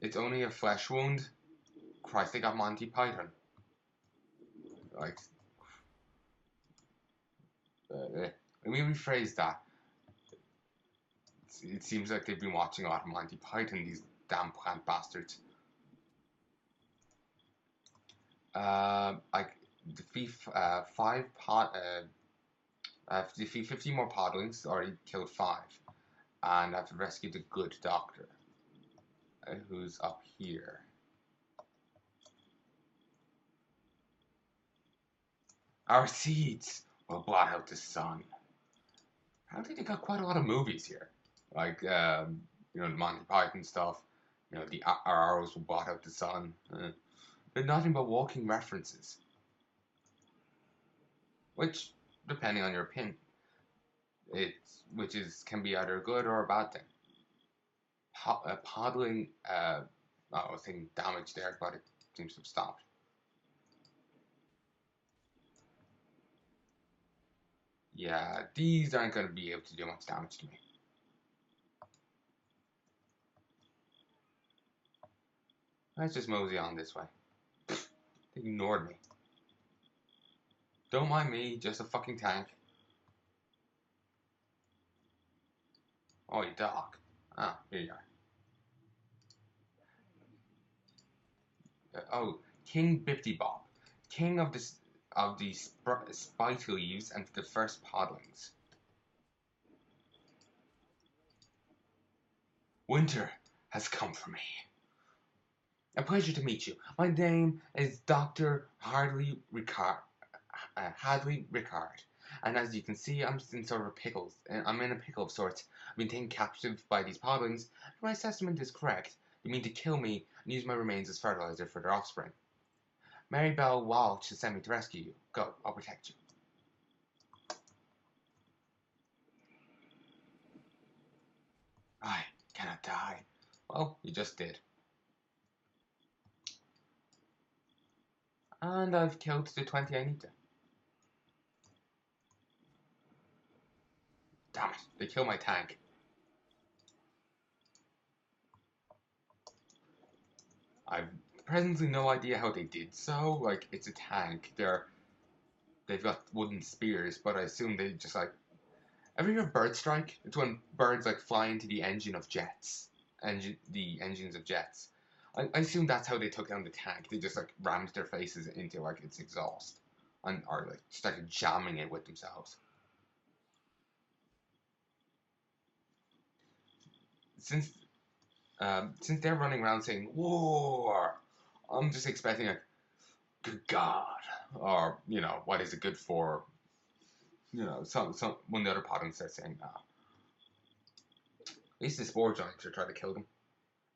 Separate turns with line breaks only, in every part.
It's only a flesh wound. Christ, they got Monty Python. Like, let me rephrase that. It seems like they've been watching a lot of Monty Python, these damn plant bastards. Like, defeat defeat 50 more podlings, already killed 5. And I've rescued the good doctor, who's up here. Our seeds will blot out the sun. Apparently they got quite a lot of movies here. Like, the Monty Python stuff. Our arrows will blot out the sun. They're nothing but walking references. Which, depending on your opinion, can be either a good or a bad thing. Podling, I was thinking damage there, but it seems to have stopped. Yeah, these aren't going to be able to do much damage to me. Let's just mosey on this way. They ignored me. Don't mind me, just a fucking tank. Oh, you dog. Ah, here you are. Oh, King Bipty-Bob, king of the spite leaves and the first podlings. Winter has come for me. A pleasure to meet you. My name is Dr. Hadley Ricard. And as you can see, I'm in sort of a pickle. I'm in a pickle of sorts. I've been taken captive by these podlings. If my assessment is correct, they mean to kill me and use my remains as fertilizer for their offspring. Mary Bell Walsh has sent me to rescue you. Go, I'll protect you. I cannot die. Well, you just did. And I've killed the 20 I need to. Damn it, they killed my tank. I've presently no idea how they did so. Like, it's a tank. They've got wooden spears, but I assume they just like. Ever hear of bird strike? It's when birds like fly into the engine of jets. The engines of jets. I assume that's how they took down the tank. They just like rammed their faces into like its exhaust, or like started jamming it with themselves. Since since they're running around saying war, I'm just expecting a good God, or what is it good for? Some when the other podlings start saying that. At least the spore giants are trying to kill them.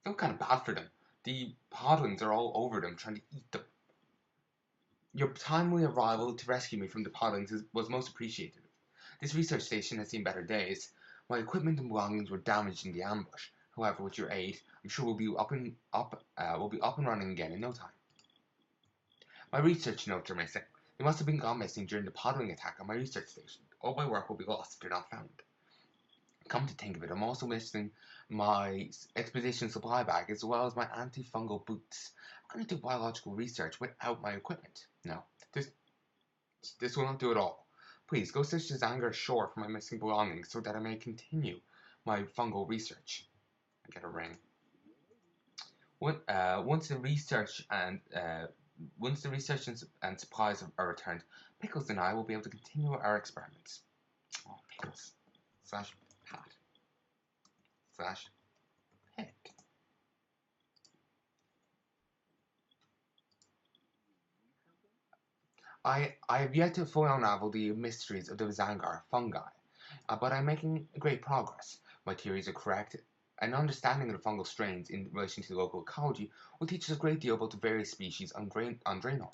I feel kind of bad for them. The podlings are all over them, trying to eat them. Your timely arrival to rescue me from the podlings was most appreciated. This research station has seen better days. My equipment and belongings were damaged in the ambush. However, with your aid, I'm sure we'll be up and running again in no time. My research notes are missing. They must have been gone missing during the podling attack on my research station. All my work will be lost if they're not found. Come to think of it, I'm also missing my expedition supply bag as well as my antifungal boots. I'm going to do biological research without my equipment. No, this will not do at all. Please go search the Zangar shore for my missing belongings so that I may continue my fungal research. I get a ring. Once the research and supplies are returned, Pickles and I will be able to continue our experiments. Oh, Pickles. Slash Pat. Slash Pick. I have yet to fully unravel the mysteries of the Zangar fungi, but I'm making great progress. My theories are correct. An understanding of the fungal strains in relation to the local ecology will teach us a great deal about the various species on Draenor.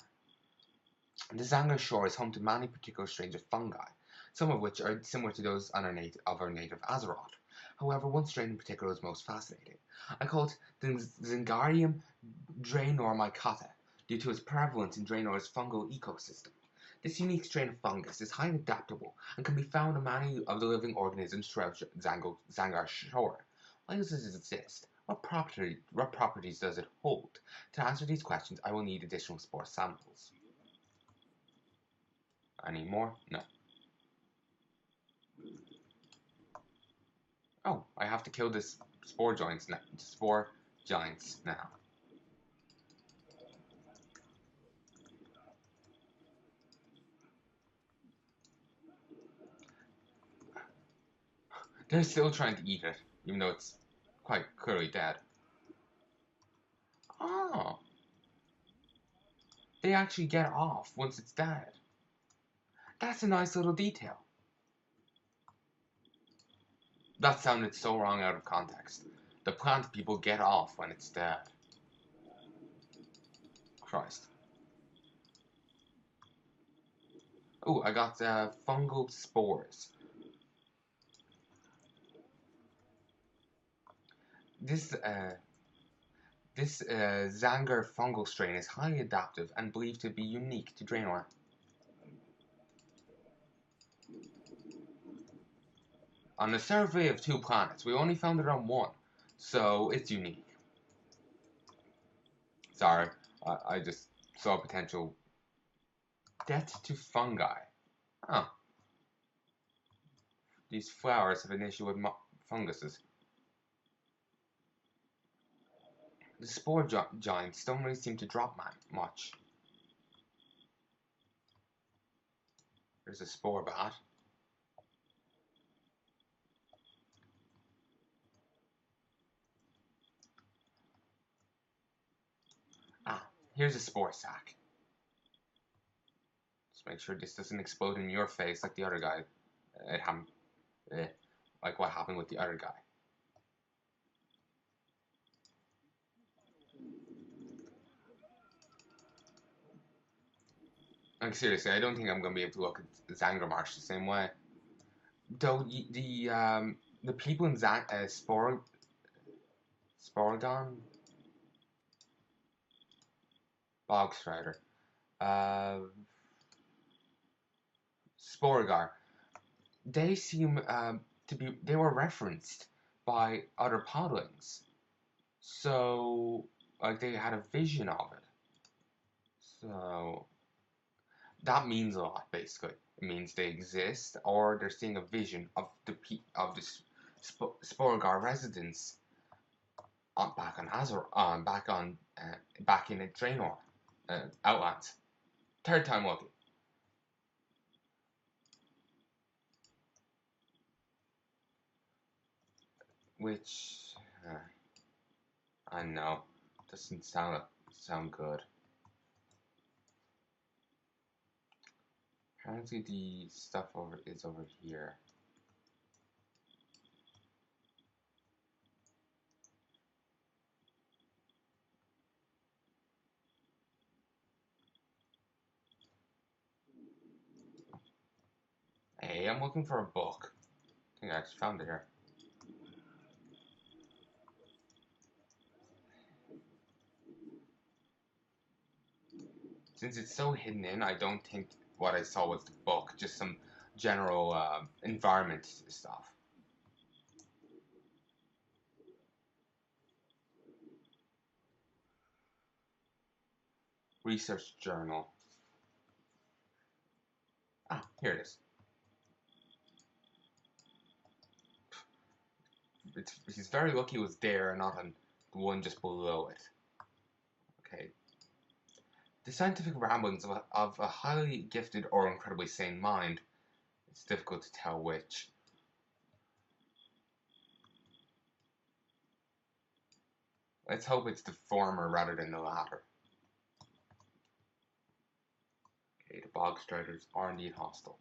The Zangar shore is home to many particular strains of fungi, some of which are similar to those of our native Azeroth. However, one strain in particular is most fascinating. I call it the Zingarium Draenormycota, due to its prevalence in Draenor's fungal ecosystem. This unique strain of fungus is highly adaptable and can be found in many of the living organisms throughout Zangar shore. Why does this exist? What properties does it hold? To answer these questions, I will need additional spore samples. Any more? No. Oh, I have to kill this spore giants now. They're still trying to eat it, even though it's quite clearly dead. Oh, they actually get off once it's dead. That's a nice little detail. That sounded so wrong out of context. The plant people get off when it's dead. Christ. Oh, I got fungal spores. This Zanger fungal strain is highly adaptive and believed to be unique to Draenor. On a survey of 2 planets, we only found it on 1, so it's unique. Sorry, I just saw potential. Death to fungi. Oh. These flowers have an issue with funguses. The spore giants don't really seem to drop much. There's a spore bat. Ah, here's a spore sack. Just make sure this doesn't explode in your face like the other guy. Like what happened with the other guy. Like seriously, I don't think I'm gonna be able to look at Zangarmarsh the same way. Though the people in Sporagon, Bogstrider, Sporagar, they seem they were referenced by other podlings, so like they had a vision of it. So that means a lot, basically. It means they exist, or they're seeing a vision of the Sporagar residents back on Azor, back in Draenor, Outlands. Third time lucky. Which I know doesn't sound good. Apparently the stuff is over here. Hey, I'm looking for a book. I think I just found it here. Since it's so hidden in, I don't think what I saw was the book, just some general environment stuff. Research journal. Ah, here it is. He's very lucky it was there, not on the one just below it. Okay. The scientific ramblings of a highly gifted or incredibly sane mind. It's difficult to tell which. Let's hope it's the former rather than the latter. Okay, the Bogstriders are indeed hostile.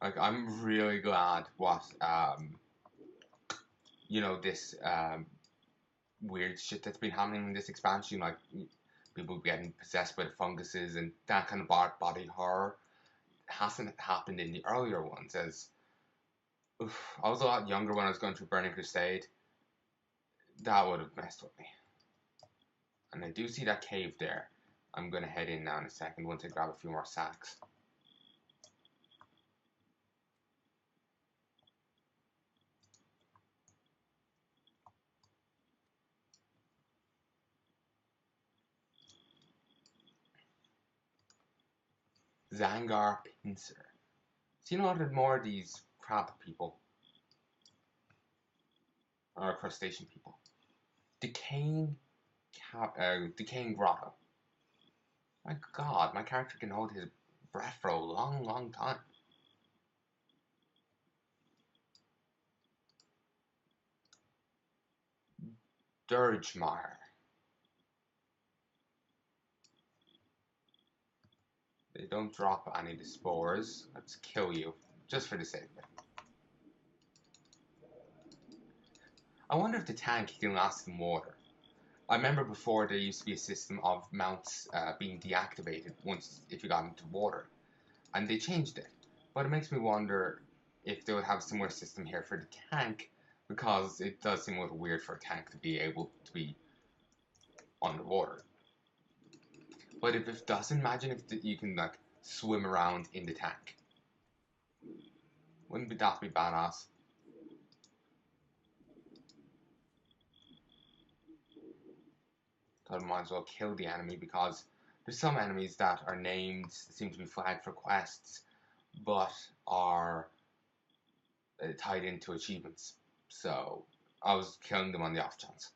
Like, I'm really glad what, this weird shit that's been happening in this expansion, like people getting possessed by the funguses and that kind of body horror hasn't happened in the earlier ones, as Oof, I was a lot younger when I was going through Burning Crusade. That would have messed with me. And I do see that cave there. I'm going to head in now in a second once I grab a few more sacks. Zangar Pincer. Seen a lot more of these crab people. Or crustacean people. Decaying Grotto. My god, my character can hold his breath for a long, long time. Dirgemire. They don't drop any of the spores. Let's kill you, just for the sake of it. I wonder if the tank can last in water. I remember before there used to be a system of mounts being deactivated once if you got into water, and they changed it. But it makes me wonder if they would have a similar system here for the tank, because it does seem a little weird for a tank to be able to be underwater. But if it doesn't, imagine if you can like swim around in the tank. Wouldn't that be badass? Thought I might as well kill the enemy because there's some enemies that are named, seem to be flagged for quests, but are tied into achievements. So I was killing them on the off chance.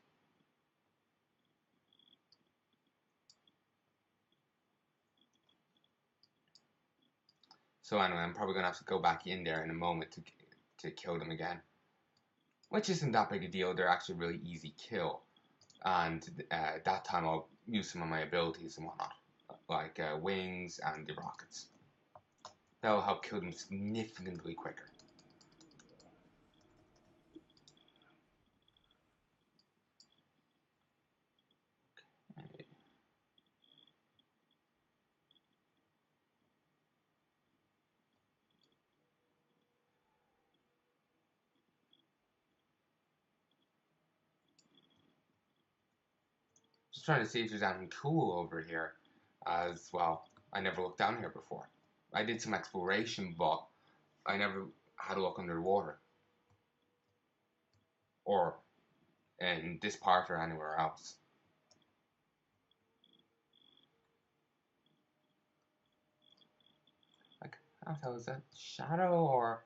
So anyway, I'm probably going to have to go back in there in a moment to kill them again. Which isn't that big a deal, they're actually really easy kill. And that time I'll use some of my abilities and whatnot, like wings and the rockets. That'll help kill them significantly quicker. Okay. Just trying to see if there's anything cool over here as well. I never looked down here before. I did some exploration, but I never had a look under the water. Or in this part or anywhere else. Like, how the hell is that? Shadow or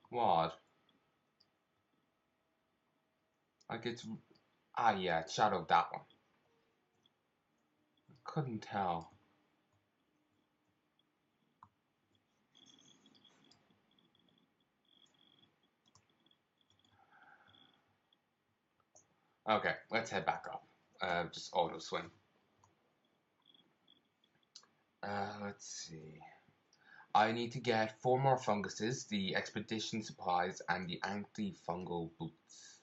what? Like it's... Ah yeah, it's Shadow, that one. Couldn't tell. Okay, let's head back up. Just auto swim. Let's see. I need to get 4 more funguses, the expedition supplies, and the antifungal boots.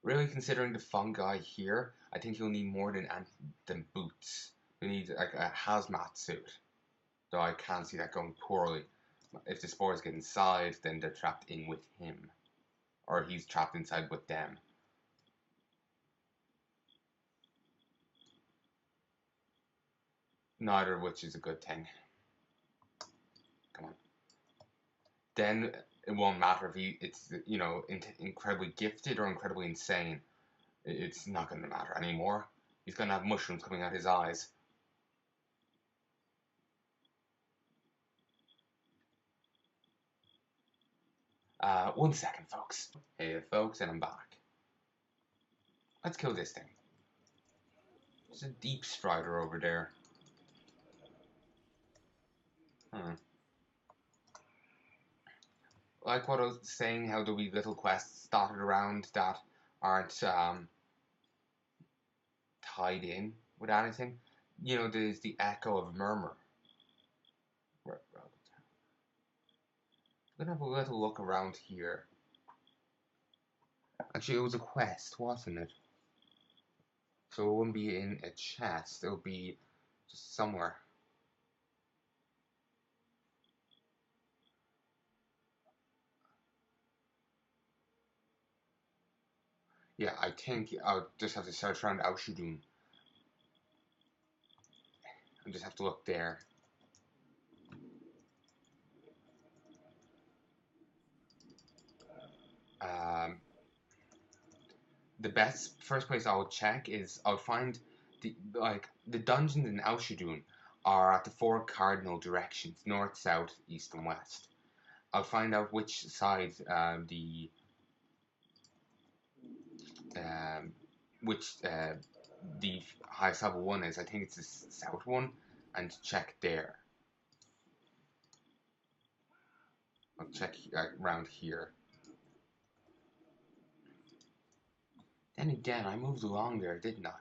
Really considering the fungi here, I think you'll need more than boots. You need like a hazmat suit. Though I can't see that going poorly. If the spores get inside, then they're trapped in with him. Or he's trapped inside with them. Neither of which is a good thing. Come on. Then it won't matter if it's incredibly gifted or incredibly insane. It's not going to matter anymore. He's going to have mushrooms coming out his eyes. One second, folks. Hey, folks, and I'm back. Let's kill this thing. There's a deep strider over there. Like what I was saying, how there'll be little quests dotted around that aren't tied in with anything. You know, there's the Echo of Murmur. I'm gonna have a little look around here. Actually, it was a quest, wasn't it? So it wouldn't be in a chest, it'll be just somewhere. . Yeah, I think I'll just have to search around Aushudun. I just have to look there. Um, the best first place I would check is I would find the dungeons in Aushudun are at the four cardinal directions: north, south, east, and west. I'll find out which side um, the highest level one is. I think it's the south one, and check there. I'll check around here. Then again, I moved along there, didn't I?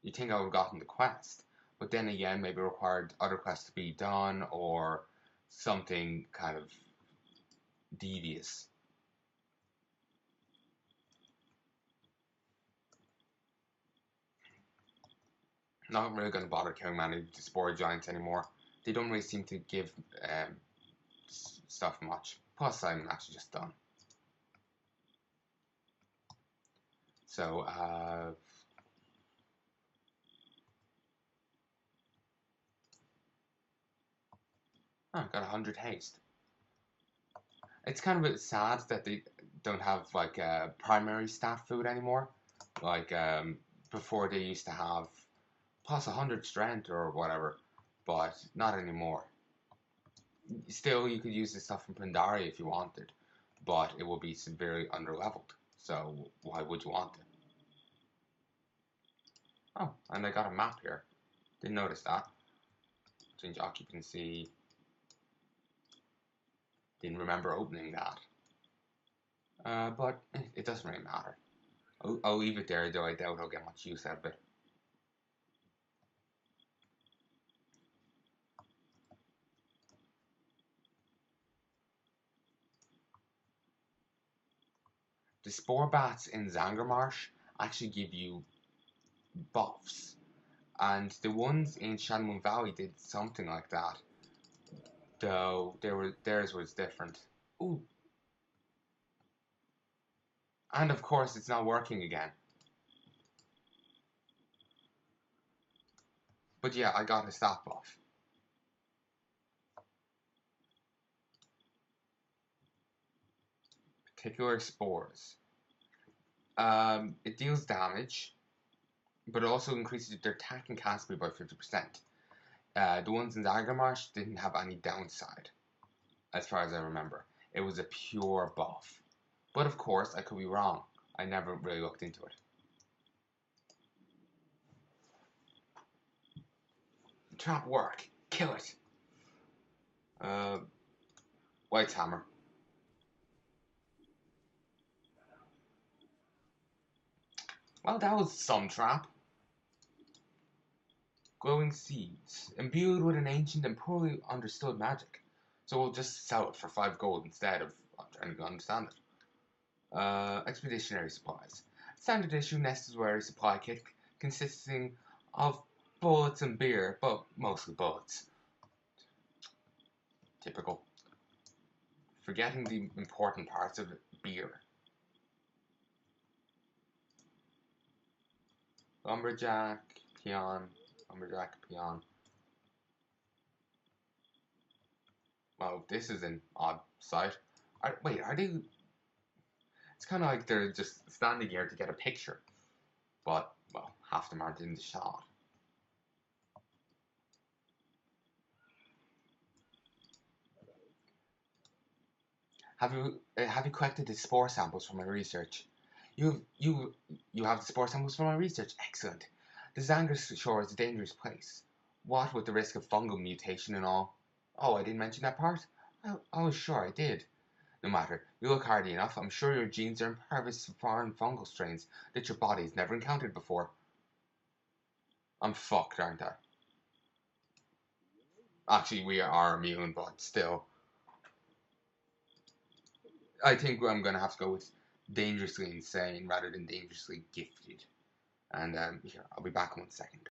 You think I would have gotten the quest, but then again, maybe it required other quests to be done or something kind of devious. Not really going to bother killing many spore giants anymore. They don't really seem to give stuff much. Plus, I'm actually just done. So, I got 100 haste. It's kind of a bit sad that they don't have like primary staff food anymore. Like before, they used to have plus 100 strength or whatever, but not anymore. Still, you could use the stuff from Pandaria if you wanted, but it will be severely underleveled. So why would you want it? Oh, and I got a map here. Didn't notice that. Change occupancy. Didn't remember opening that. But it doesn't really matter. I'll leave it there, though I doubt I'll get much use out of it. The spore bats in Zangarmarsh actually give you buffs, and the ones in Shadowmoon Valley did something like that, though theirs was different. Ooh, and of course it's not working again. But yeah, I got a stat buff. Particular spores. It deals damage, but it also increases their attack and cast speed by 50%. The ones in Zangarmarsh didn't have any downside, as far as I remember. It was a pure buff. But of course, I could be wrong. I never really looked into it. Trap work. Kill it. White's hammer. Well, that was some trap. Glowing seeds. Imbued with an ancient and poorly understood magic. So we'll just sell it for 5 gold instead of trying to understand it. Expeditionary supplies. Standard issue necessary supply kit consisting of bullets and beer, but mostly bullets. Typical. Forgetting the important parts of beer. Lumberjack, peon, lumberjack, peon. Well, this is an odd sight. Wait, are they? It's kind of like they're just standing here to get a picture, but well, half of them aren't in the shot. Have you collected the spore samples from my research? You have the spore samples from my research. Excellent. The Zanger Shore is a dangerous place. What with the risk of fungal mutation and all? Oh, I didn't mention that part. I was sure I did. No matter, you look hardy enough. I'm sure your genes are impervious to foreign fungal strains that your body's never encountered before. I'm fucked, aren't I? Actually, we are immune, but still. I think I'm gonna have to go with dangerously insane rather than dangerously gifted. And here, I'll be back in 1 second.